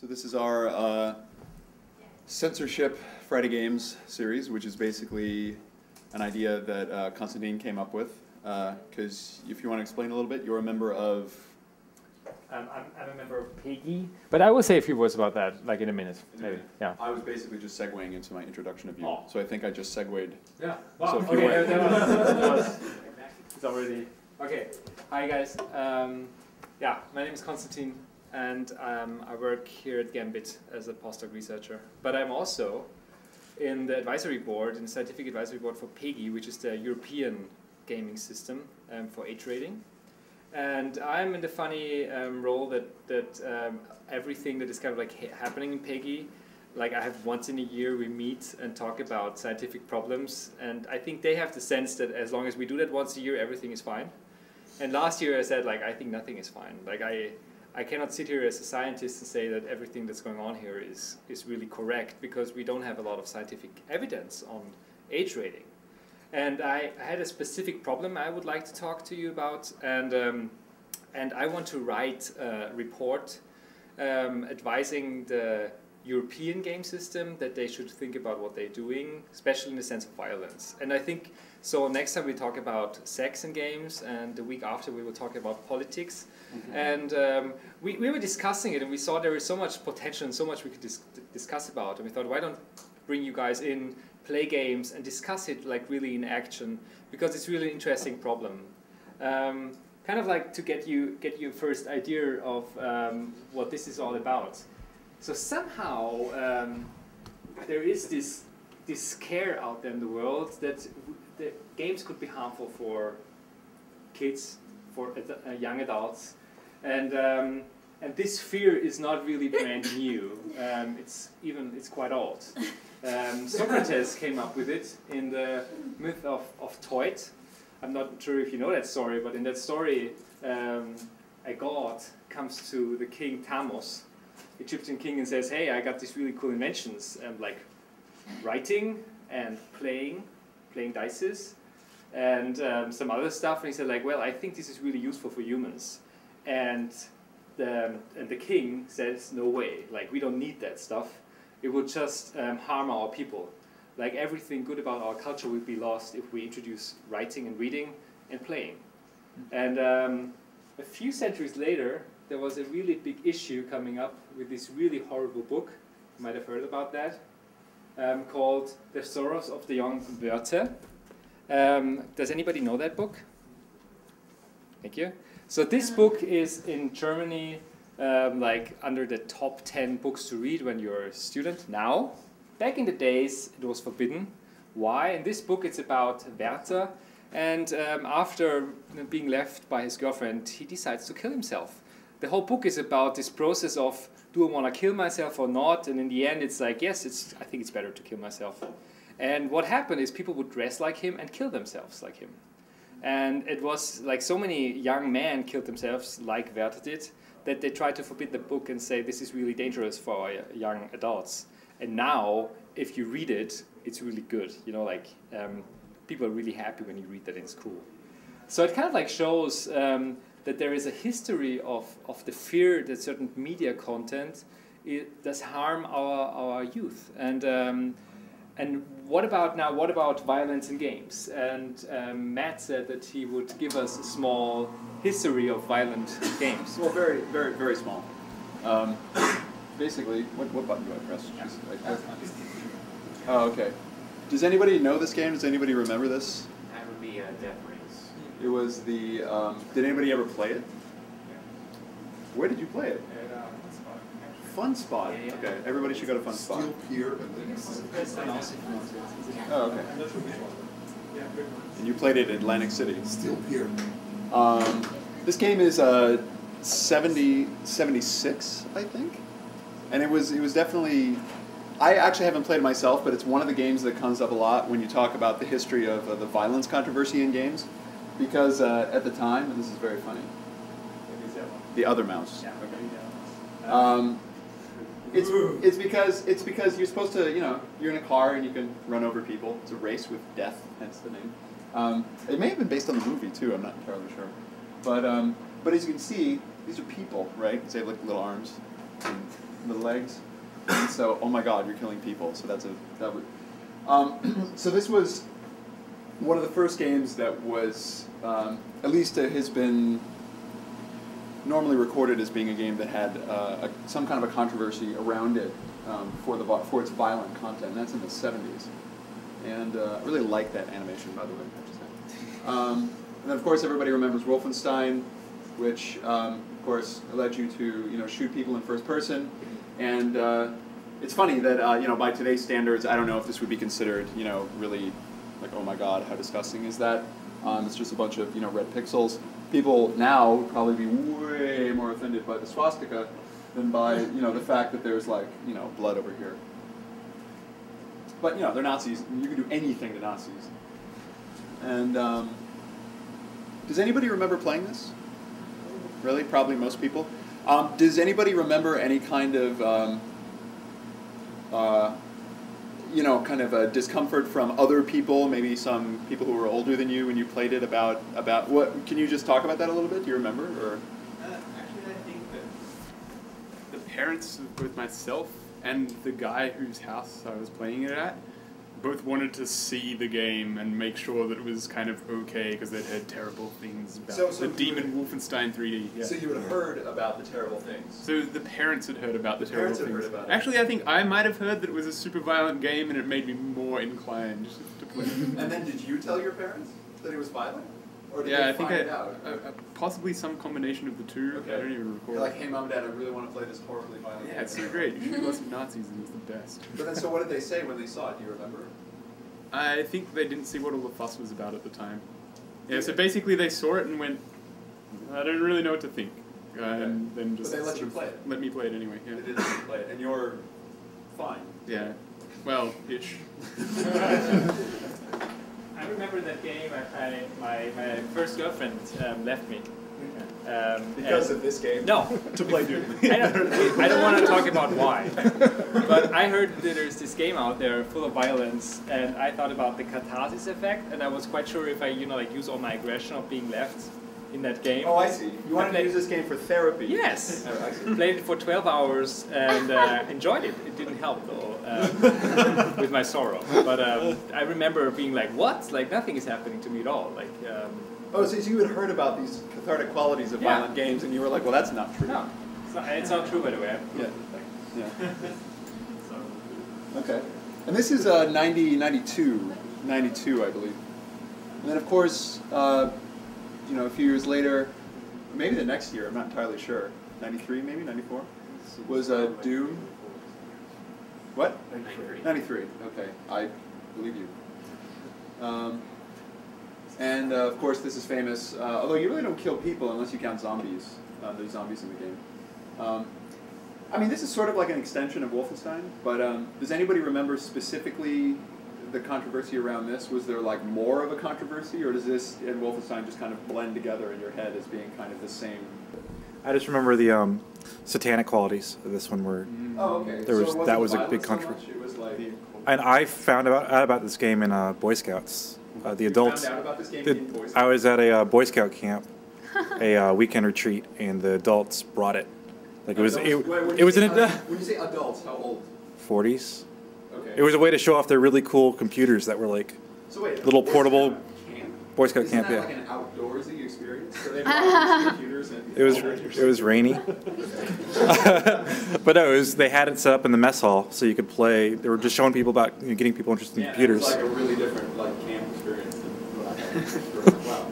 So this is our censorship Friday Games series, which is basically an idea that Constantine came up with. Because if you want to explain a little bit, you're a member of... I'm a member of PEGI, but I will say a few words about that, like in a minute, maybe. Yeah. I was basically just segueing into my introduction of you, Oh. so I think I just segued. Yeah. Wow. So if you Okay. were- That was it's already okay. Hi guys. Yeah, my name is Constantine, and I work here at Gambit as a postdoc researcher. But I'm also in the advisory board, in the scientific advisory board for PEGI, which is the European gaming system for age rating. And I'm in the funny role that everything that is kind of like happening in PEGI, like I have once in a year we meet and talk about scientific problems, and I think they have the sense that as long as we do that once a year, everything is fine. And last year I said, like, I think nothing is fine. Like I cannot sit here as a scientist and say that everything that's going on here is really correct, because we don't have a lot of scientific evidence on age rating. And I had a specific problem I would like to talk to you about, and I want to write a report advising the European game system that they should think about what they're doing, especially in the sense of violence. And I think, so next time we talk about sex in games, and the week after we will talk about politics. Mm-hmm. And we were discussing it, and we saw there is so much potential and so much we could discuss about. And we thought, why don't bring you guys in, play games, and discuss it like really in action, because it's really an interesting problem. Kind of like to get you first idea of what this is all about. So somehow there is this scare out there in the world that the games could be harmful for kids, for young adults, and this fear is not really brand new. It's quite old. Socrates came up with it in the myth of Toit. I'm not sure if you know that story, but in that story, a god comes to the king Thamos, Egyptian king, and says, "Hey, I got these really cool inventions, like writing and playing dices, and some other stuff." And he said, like, "Well, I think this is really useful for humans." And the king says, "No way! Like, we don't need that stuff. It would just harm our people. Like, everything good about our culture would be lost if we introduce writing and reading and playing." And a few centuries later, there was a really big issue coming up with this really horrible book. You might have heard about that, called The Sorrows of the Young Werther. Does anybody know that book? Thank you. So this book is in Germany like under the top 10 books to read when you're a student now. Back in the days, it was forbidden. Why? In this book, it's about Werther, and after being left by his girlfriend, he decides to kill himself. The whole book is about this process of, do I want to kill myself or not? And in the end, it's like, yes, I think it's better to kill myself. And what happened is people would dress like him and kill themselves like him. And it was like so many young men killed themselves like Werther did, that they tried to forbid the book and say this is really dangerous for young adults. And now, if you read it, it's really good. You know, like people are really happy when you read that in school. So it kind of like shows that there is a history of the fear that certain media content does harm our youth. And what about violence in games? And Matt said that he would give us a small history of violent games. Well, very, very, very small. Basically, what button do I press? Oh, okay. Does anybody know this game? Does anybody remember this? That would be Death Race. It was the... did anybody ever play it? Yeah. Where did you play it? At Fun Spot. Yeah, yeah. Okay, everybody should go to Fun Spot. Steel Pier. Oh, okay. And you played it in Atlantic City. Steel Pier. This game is 76, I think, and it was definitely. I actually haven't played it myself, but it's one of the games that comes up a lot when you talk about the history of the violence controversy in games, because at the time, and this is very funny. The other mouse. Yeah. Okay. It's because you're supposed to, you're in a car and you can run over people. It's a race with death, hence the name. It may have been based on the movie too. I'm not entirely sure, but as you can see, these are people, right? They have like little arms. the legs. And so, oh my God, you're killing people. So that would. So this was one of the first games that was, at least has been normally recorded as being a game that had some kind of a controversy around it for its violent content. And that's in the 70s. And I really like that animation, by the way. And then, of course, everybody remembers Wolfenstein, which, of course, led you to shoot people in first person. And it's funny that by today's standards, I don't know if this would be considered really like, oh my God, how disgusting is that? It's just a bunch of red pixels. People now would probably be way more offended by the swastika than by the fact that there's like blood over here. But they're Nazis. You can do anything to Nazis. And does anybody remember playing this? Really? Probably most people. Does anybody remember any kind of kind of a discomfort from other people, maybe some people who were older than you when you played it about what? Can you just talk about that a little bit? Do you remember? Or? Actually, I think that the parents of both myself and the guy whose house I was playing it at both wanted to see the game and make sure that it was kind of okay because they'd heard terrible things about the Demon Wolfenstein 3D. Yeah. So you had heard about the terrible things. So the parents had heard about the terrible things. Heard about it. Actually, I think I might have heard that it was a super violent game and it made me more inclined to play. And then did you tell your parents that it was violent? Or did Yeah, they I think find it out? possibly some combination of the two. Okay. I don't even recall. You're like, hey, Mom and Dad, I really want to play this horribly violent game. Yeah, it's so great. You shoot lots of Nazis and it's the best. But then, so what did they say when they saw it? Do you remember? I think they didn't see what all the fuss was about at the time. Yeah, so basically they saw it and went, I don't really know what to think. And then just But they let you play it? Let me play it anyway, yeah. They did let you play it, and you're fine. Yeah. Well, ish. I remember that game. My first girlfriend left me. Because of this game? No. To play Doom. I don't want to talk about why. But I heard that there's this game out there full of violence, and I thought about the catharsis effect, and I was quite sure if I use all my aggression of being left in that game. Oh, I see. You wanted to use this game for therapy. Yes. Oh, I see. Played it for 12 hours and enjoyed it. It didn't help though with my sorrow. But I remember being like, what? Like nothing is happening to me at all. Like. Oh, so you had heard about these cathartic qualities of violent games, and you were like, well, that's not true. No, it's not true, by the way. Yeah. Okay. And this is 92, I believe. And then, of course, a few years later, maybe the next year, I'm not entirely sure, 93 maybe, 94, was Doom. What? 93, okay. I believe you. And of course, this is famous, although you really don't kill people unless you count zombies. There's zombies in the game. I mean, this is sort of like an extension of Wolfenstein, but does anybody remember specifically the controversy around this? Was there like more of a controversy, or does this and Wolfenstein just kind of blend together in your head as being kind of the same? I just remember the satanic qualities of this one were. Oh, okay. That was a big controversy. It was like. And I found out about this game in Boy Scouts. The adults. You found out about this game in Boy Scouts? I was at a Boy Scout camp, a weekend retreat, and the adults brought it. Like it was an when you say adults, how old? 40s. Okay. It was a way to show off their really cool computers that were like little portable Boy Scout camp. Isn't that like an outdoorsy experience? So they brought computers and it was rainy. But no, they had it set up in the mess hall so you could play. They were just showing people about getting people interested in computers. It's like a really different like camp experience than what I had. Wow.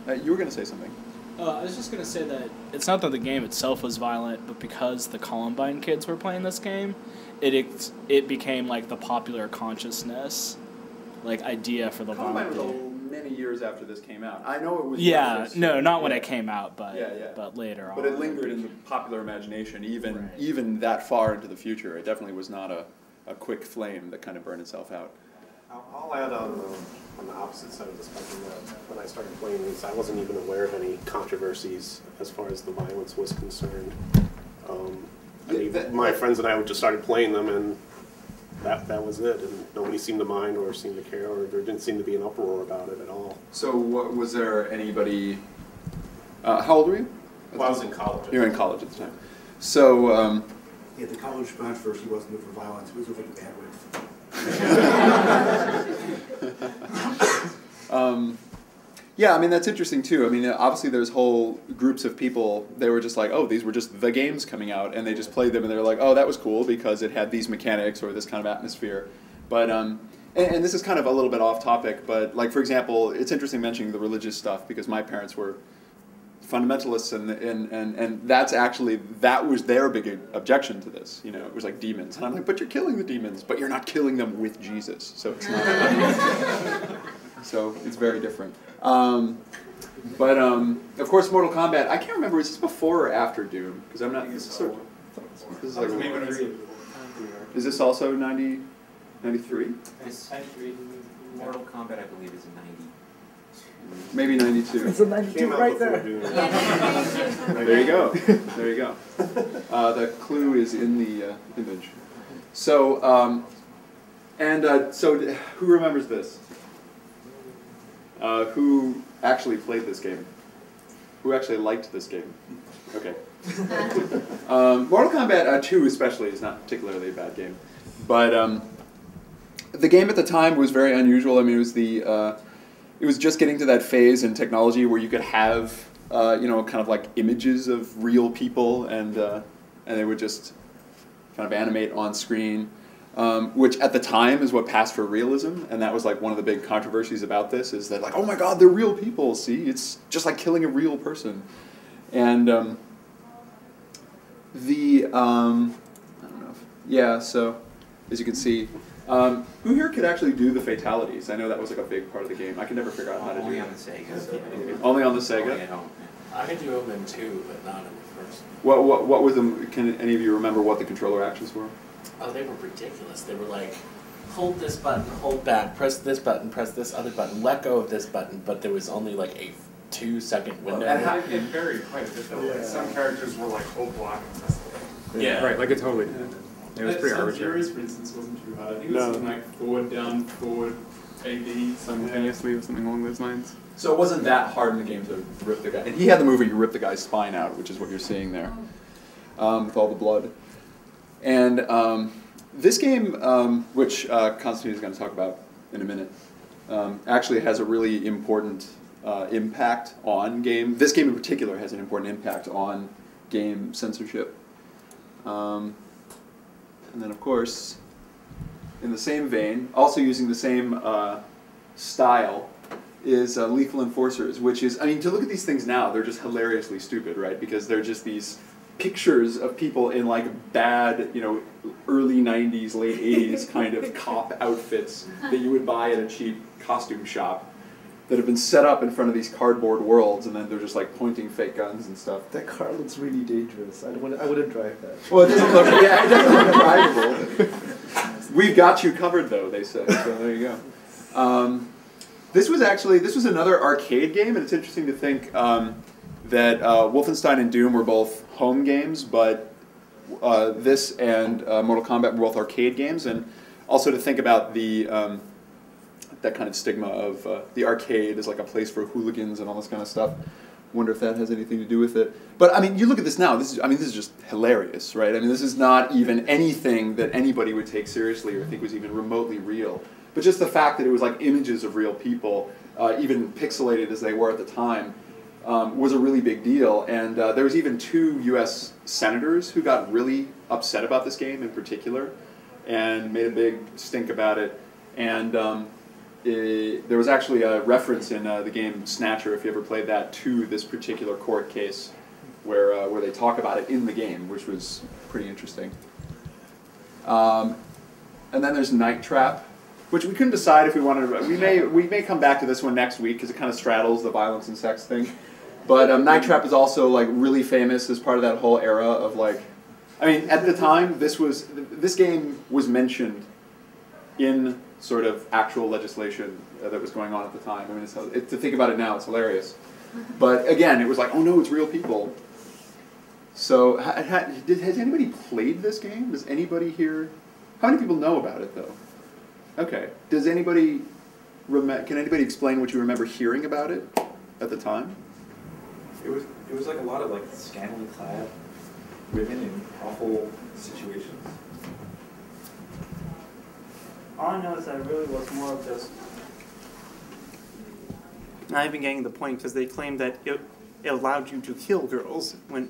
Okay. You were going to say something. I was just going to say that it's not that the game itself was violent, but because the Columbine kids were playing this game, it became like the popular consciousness like idea for the Columbine violent was game. many years after this came out. I know it was. Yeah, no, not when it came out, but later on. But it lingered in the popular imagination, even that far into the future. It definitely was not a quick flame that kind of burned itself out. I'll add on the opposite side of the spectrum that when I started playing these, I wasn't even aware of any controversies as far as the violence was concerned. My friends and I just started playing them, and that was it. And nobody seemed to mind or seemed to care, or there didn't seem to be an uproar about it at all. So, was there anybody? How old were you? Well, I was in college. You were in college at the time. So. Yeah, the college controversy wasn't over violence, it was over the bandwidth. Yeah, I mean, that's interesting too. I mean, obviously there's whole groups of people, they were just like, oh, these were just the games coming out, and they just played them, and they were like, oh, that was cool because it had these mechanics or this kind of atmosphere. But, and this is kind of a little bit off topic, but like, for example, it's interesting mentioning the religious stuff because my parents were fundamentalists, and that's actually, that was their big objection to this. You know, it was like demons. And I'm like, but you're killing the demons, but you're not killing them with Jesus. So it's not. So it's very different. Of course, Mortal Kombat, I can't remember, is this before or after Doom? Because I'm not, this is like, is this also 93? This Mortal Kombat, I believe, is 90. Maybe 92. It's a 92 right there. There you go. There you go. The clue is in the image. So, so who remembers this? Who actually played this game? Who actually liked this game? Okay. Mortal Kombat 2 especially is not particularly a bad game. But the game at the time was very unusual. I mean, it was just getting to that phase in technology where you could have, kind of like images of real people, and they would just kind of animate on screen, which at the time is what passed for realism, and that was like one of the big controversies about this, is that like, oh my God, they're real people. See, it's just like killing a real person, and I don't know. So as you can see. Who here could actually do the fatalities? I know that was like a big part of the game. I can never figure out how to do it. Only on the Sega. Only on the Sega? Only at home. I could do them in 2, but not in the first. What were them? Can any of you remember what the controller actions were? Oh, they were ridiculous. They were like, hold this button, hold back, press this button, press this other button, let go of this button, but there was only like a 2-second window. It varied quite a bit though. Like some characters were like hold block and press the Yeah. Right, like it totally did. It was pretty arbitrary. for instance, wasn't too hard. I think it No. was something like forward, down, forward, A, Simultaneously or something along those lines. So it wasn't that hard in the game to rip the guy. And he had the move where you rip the guy's spine out, which is what you're seeing there, with all the blood. And this game, which Constantine is going to talk about in a minute, actually has a really important impact on game. This game in particular has an important impact on game censorship. And then, of course, in the same vein, also using the same style, is Lethal Enforcers, which is, I mean, to look at these things now, they're just hilariously stupid, right? Because they're just these pictures of people in like bad, early 90s, late 80s kind of cop outfits that you would buy at a cheap costume shop that have been set up in front of these cardboard worlds, and then they're just like pointing fake guns and stuff. That car looks really dangerous. I wouldn't drive that. Well, it doesn't look, it doesn't look drivable. We've got you covered, though, they say. So there you go. This was another arcade game, and it's interesting to think that Wolfenstein and Doom were both home games, but this and Mortal Kombat were both arcade games, and also to think about that kind of stigma of the arcade as like a place for hooligans and all this kind of stuff. Wonder if that has anything to do with it. But I mean, you look at this now. This is just hilarious, right? I mean, this is not even anything that anybody would take seriously or think was even remotely real. But just the fact that it was like images of real people, even pixelated as they were at the time, was a really big deal. And there was even 2 U.S. senators who got really upset about this game in particular, and made a big stink about it. And there was actually a reference in the game Snatcher, if you ever played that, to this particular court case where they talk about it in the game, which was pretty interesting. And then there's Night Trap, which we couldn't decide if we wanted to. We may come back to this one next week because it kind of straddles the violence and sex thing. But Night Trap is also like really famous as part of that whole era of like, I mean, at the time this game was mentioned in sort of actual legislation that was going on at the time. I mean, to think about it now, it's hilarious. But again, it was like, oh no, it's real people. So, has anybody played this game? Does anybody here? How many people know about it though? Okay. Does anybody can anybody explain what you remember hearing about it at the time? It was like a lot of like scantily clad women in awful situations? All I know is that it really was more of just. I've been getting the point because they claim that it allowed you to kill girls when.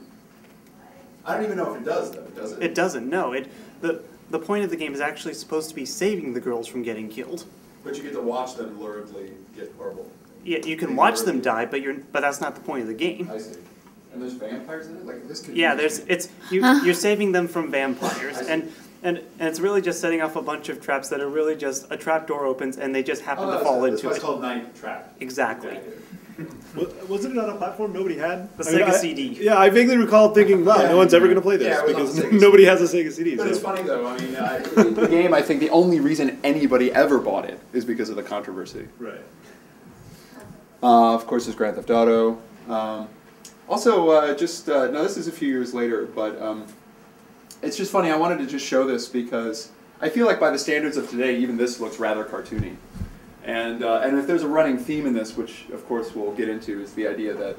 I don't even know if it does, though. Does it? It doesn't. No. The point of the game is actually supposed to be saving the girls from getting killed. But you get to watch them luridly get horrible. Yeah, you can watch them die, but that's not the point of the game. I see. And there's vampires in it? Like this could Yeah, you're saving them from vampires, and it's really just setting off a bunch of traps that are really just a trap door opens and they just happen to fall into it. That's why it's called Night Trap. Exactly. Wasn't it on a platform nobody had? The Sega CD. Yeah, I vaguely recall thinking, wow, no one's ever going to play this because nobody has a Sega CD. But it's funny though. I mean, the game. I think the only reason anybody ever bought it is because of the controversy. Right. Of course, there's Grand Theft Auto. Also, now this is a few years later, but it's just funny. I wanted to just show this because I feel like by the standards of today, even this looks rather cartoony. And if there's a running theme in this, which of course we'll get into, is the idea that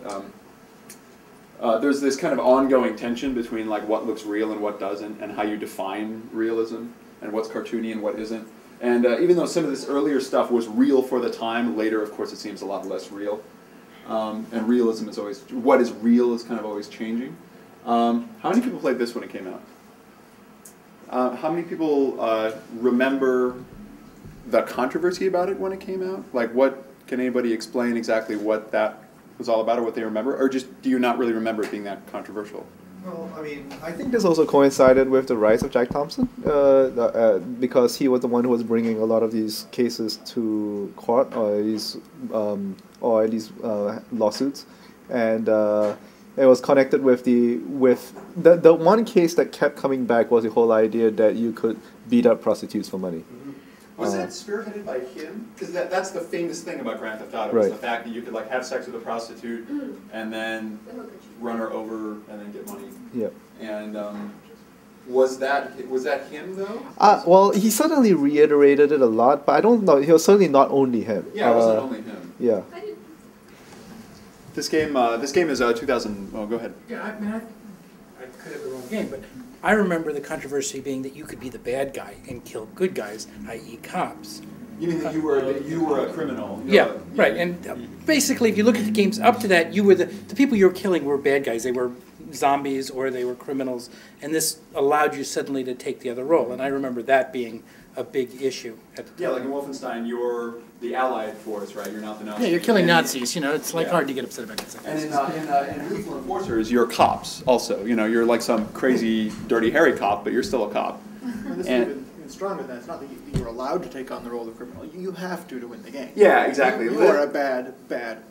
there's this kind of ongoing tension between like what looks real and what doesn't, and how you define realism, and what's cartoony and what isn't. And even though some of this earlier stuff was real for the time, later of course it seems a lot less real. And realism is always, what is real is kind of always changing. How many people played this when it came out? How many people remember the controversy about it when it came out? Like, can anybody explain exactly what that was all about, or what they remember? Or just, do you not really remember it being that controversial? Well, I mean, I think this also coincided with the rise of Jack Thompson, because he was the one who was bringing a lot of these cases to court, or these lawsuits, and it was connected with the one case that kept coming back was the whole idea that you could beat up prostitutes for money. Was that spearheaded by him? Because that's the famous thing about Grand Theft Auto, right. is the fact that you could like have sex with a prostitute and then run her over and then get money. Yeah. And was that him though? Well, he certainly reiterated it a lot, but I don't know. He was certainly not only him. Yeah, it wasn't only him. Yeah. This game is 2000. Oh, go ahead. Yeah, I mean, I could have the wrong game, but I remember the controversy being that you could be the bad guy and kill good guys, i.e., cops. You mean that you were a criminal? Yeah, right. And basically, if you look at the games up to that, you were the people you were killing were bad guys. They were zombies or they were criminals, and this allowed you suddenly to take the other role. And I remember that being a big issue at the time. Yeah, like in Wolfenstein, you're the Allied force, right? You're not the Nazis. Yeah, you're killing Nazis. You know, it's like hard to get upset about that. And in Lethal Enforcers, you're cops also. You know, you're like some crazy, dirty, hairy cop, but you're still a cop. Well, this is even stronger than that. It's not that you're allowed to take on the role of criminal. You have to win the game. Yeah, exactly. You are a bad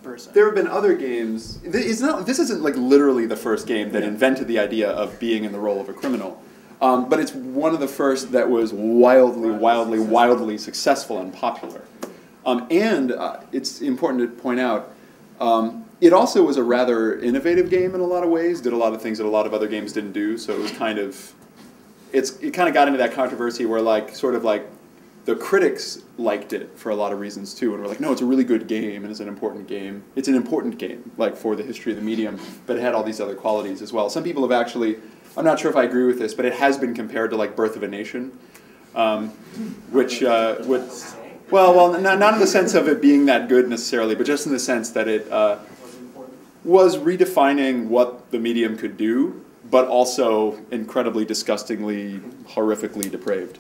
person. There have been other games. This isn't like literally the first game that invented the idea of being in the role of a criminal. But it's one of the first that was wildly successful and popular. And it's important to point out, it also was a rather innovative game in a lot of ways, did a lot of things that a lot of other games didn't do, so it was kind of, it kind of got into that controversy where the critics liked it for a lot of reasons too, and were like, no, it's a really good game, and it's an important game. It's an important game, like for the history of the medium, but it had all these other qualities as well. Some people have actually, I'm not sure if I agree with this, but it has been compared to like Birth of a Nation, which would, well, not in the sense of it being that good necessarily, but just in the sense that it was redefining what the medium could do, but also incredibly disgustingly, horrifically depraved.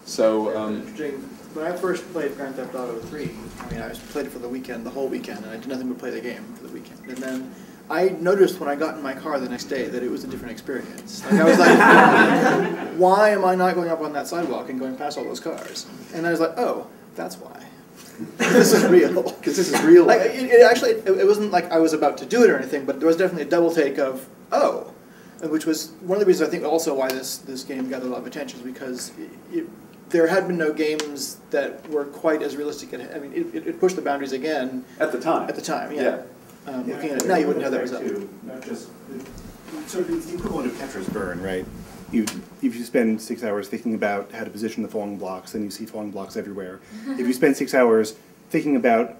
So, interesting. When I first played Grand Theft Auto 3, I mean, I played it for the weekend, the whole weekend, and I did nothing but play the game for the weekend. And then I noticed when I got in my car the next day that it was a different experience. Like, I was like, why am I not going up on that sidewalk and going past all those cars? And I was like, oh, that's why. This is real. Because this is real. Like, it wasn't like I was about to do it or anything, but there was definitely a double take of, oh, which was one of the reasons I think also why this game gathered a lot of attention, is because there had been no games that were quite as realistic. I mean, it pushed the boundaries again. At the time. At the time, yeah. Looking at it now, you wouldn't have that result. Not just, so it's the equivalent of Tetris burn, right? If you spend 6 hours thinking about how to position the falling blocks, then you see falling blocks everywhere. If you spend 6 hours thinking about,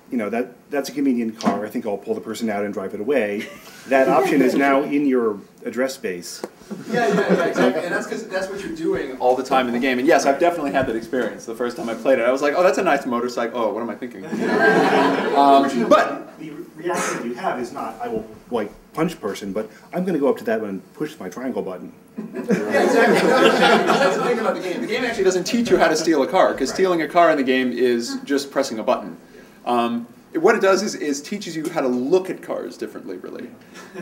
you know, that's a convenient car, I think I'll pull the person out and drive it away, that option is now in your address space. Yeah, exactly. And that's because that's what you're doing all the time in the game. And yes, I've definitely had that experience. The first time I played it, I was like, oh, that's a nice motorcycle. Oh, what am I thinking? But the reaction you have is not, I will like punch person, but I'm going to go up to that one and push my triangle button. Yeah, exactly. That's the thing about the game. The game actually doesn't teach you how to steal a car, because stealing a car in the game is just pressing a button. What it does is teaches you how to look at cars differently, really.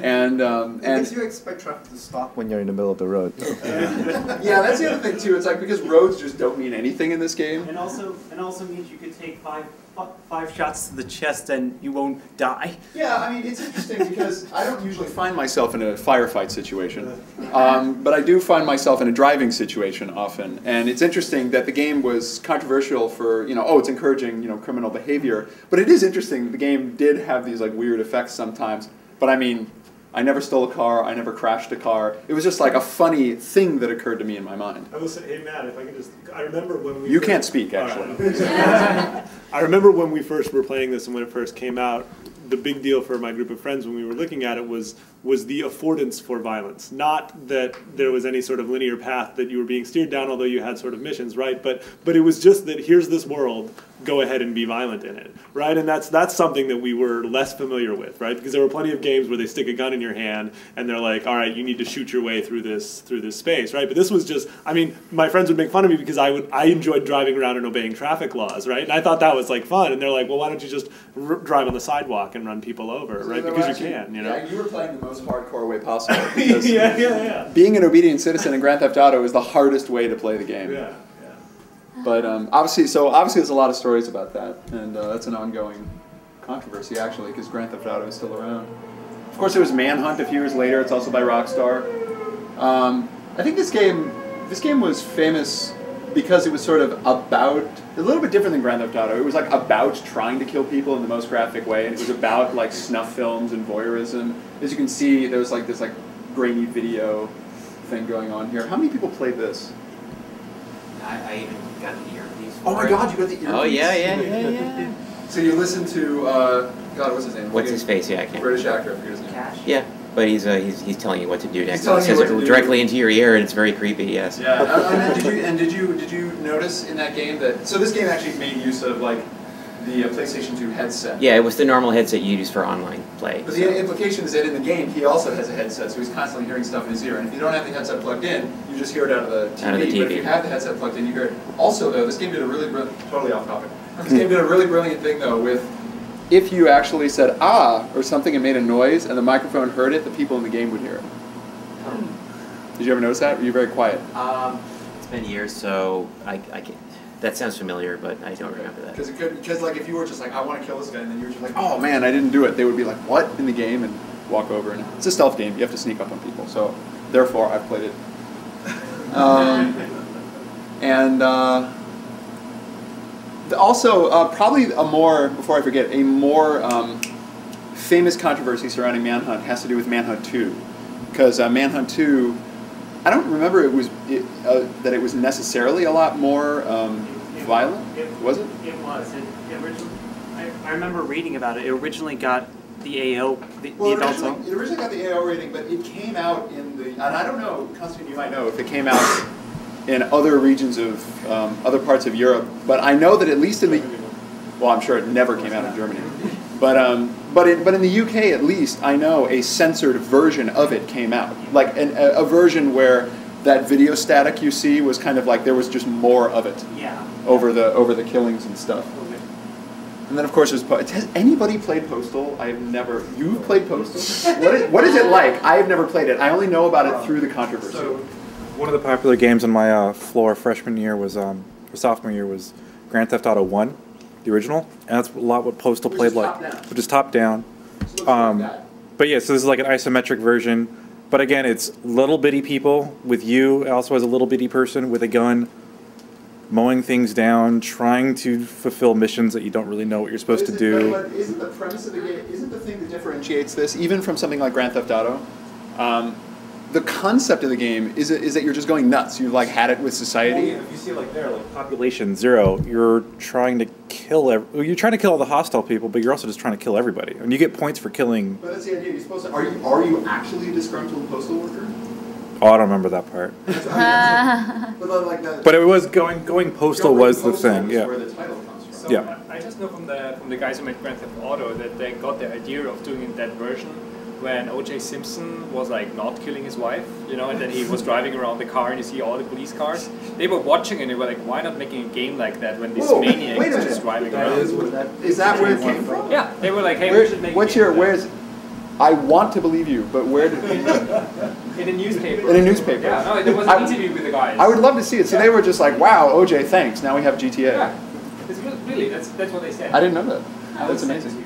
And it makes you expect traffic to stop when you're in the middle of the road. Yeah, that's the other thing too. It's like because roads just don't mean anything in this game. And also means you could take five shots to the chest and you won't die. Yeah, I mean, it's interesting because I don't usually find myself in a firefight situation, but I do find myself in a driving situation often. And it's interesting that the game was controversial for, it's encouraging, criminal behavior. But it is interesting that the game did have these like weird effects sometimes. But I mean, I never stole a car, I never crashed a car. It was just like a funny thing that occurred to me in my mind. I will say, hey Matt, if I can I remember when we... You can't speak, actually. I remember when we first were playing this and when it first came out, the big deal for my group of friends when we were looking at it was the affordance for violence. Not that there was any sort of linear path that you were being steered down, although you had sort of missions, right? But it was just that here's this world, go ahead and be violent in it, right? And that's something that we were less familiar with, right? Because there were plenty of games where they stick a gun in your hand and they're like, all right, you need to shoot your way through this space, right? But this was just, I mean, my friends would make fun of me because I enjoyed driving around and obeying traffic laws, right? And I thought that was like fun. And they're like, well, why don't you just drive on the sidewalk and run people over, right? Because you can, Yeah, you were playing the most hardcore way possible. Being an obedient citizen in Grand Theft Auto is the hardest way to play the game. Yeah. But obviously there's a lot of stories about that, and that's an ongoing controversy actually, because Grand Theft Auto is still around. Of course, there was Manhunt a few years later. It's also by Rockstar. I think this game was famous because it was sort of about, a little bit different than Grand Theft Auto. It was like about trying to kill people in the most graphic way, and it was about like snuff films and voyeurism. As you can see, there was like this like grainy video thing going on here. How many people played this? I even got the earpiece. Oh my God, you got the earpiece? Oh yeah. So you listen to God, what's his name? What's his face? Yeah, I can't. British actor, I forget his name. Yeah, but he's telling you what to do next. He says it directly into your ear, and it's very creepy. Yes. Yeah. Did you notice in that game that this game actually made use of like the PlayStation 2 headset? Yeah, it was the normal headset you use for online play. But the implication is that in the game he also has a headset, so he's constantly hearing stuff in his ear. And if you don't have the headset plugged in, you just hear it out of the TV. But if you have the headset plugged in, you hear it. Also, though, this game did a really totally off topic. This game did a really brilliant thing though with. If you actually said "ah" or something and made a noise, and the microphone heard it, the people in the game would hear it. Did you ever notice that? Or were you very quiet? It's been years, so I can. That sounds familiar, but I don't remember that. Because like if you were just like, I want to kill this guy, and then you were just like, oh man, I didn't do it, they would be like, what, in the game, and walk over. And it's a stealth game. You have to sneak up on people. So therefore, I've played it. Also, probably a more, before I forget, a more famous controversy surrounding Manhunt has to do with Manhunt 2. Because Manhunt 2, I don't remember that it was necessarily a lot more violent. Was it? It was. I remember reading about it. It originally got the AO, the adult zone. It originally got the AO rating, but it came out in the, and I don't know, Constantine, you might know if it came out in other regions of other parts of Europe, but I know that at least in the, well, I'm sure it never came out in Germany, but in the UK at least, I know a censored version of it came out, like a version where that video static you see was kind of like there was just more of it, over the killings and stuff. And then of course there's, has anybody played Postal? I've never. You've played Postal? What is it like? I have never played it. I only know about it through the controversy. One of the popular games on my floor freshman year was, or sophomore year, was Grand Theft Auto 1, the original. And that's a lot what Postal played like, which is top down. But yeah, so this is like an isometric version. But again, it's little bitty people with you, also as a little bitty person with a gun, mowing things down, trying to fulfill missions that you don't really know what you're supposed to do. But isn't the premise of the game, isn't the thing that differentiates this, even from something like Grand Theft Auto, the concept of the game is that you're just going nuts. You like had it with society. Well, if you see like there, like population 0, you're trying to kill you're trying to kill all the hostile people, but you're also just trying to kill everybody, and you get points for killing. But that's the idea. You're supposed to. Are you actually a disgruntled postal worker? Oh, I don't remember that part. But it was going postal was the thing. Yeah. Where the title comes from. So Yeah. I just know from the guys who made Grand Theft Auto that they got the idea of doing it that version when O.J. Simpson was like not killing his wife, you know, and then he was driving around the car and you see all the police cars. They were watching and they were like, why not making a game like that when this maniac is just driving around? Is that where it came from? Yeah, they were like, hey, we should make what's a game your, where's, I want to believe you, but where did in a newspaper. In a newspaper. Yeah, no, there was an interview with the guys. I would love to see it. So they were just like, wow, OJ, thanks. Now we have GTA. Yeah, it's really, that's what they said. I didn't know that. That's amazing.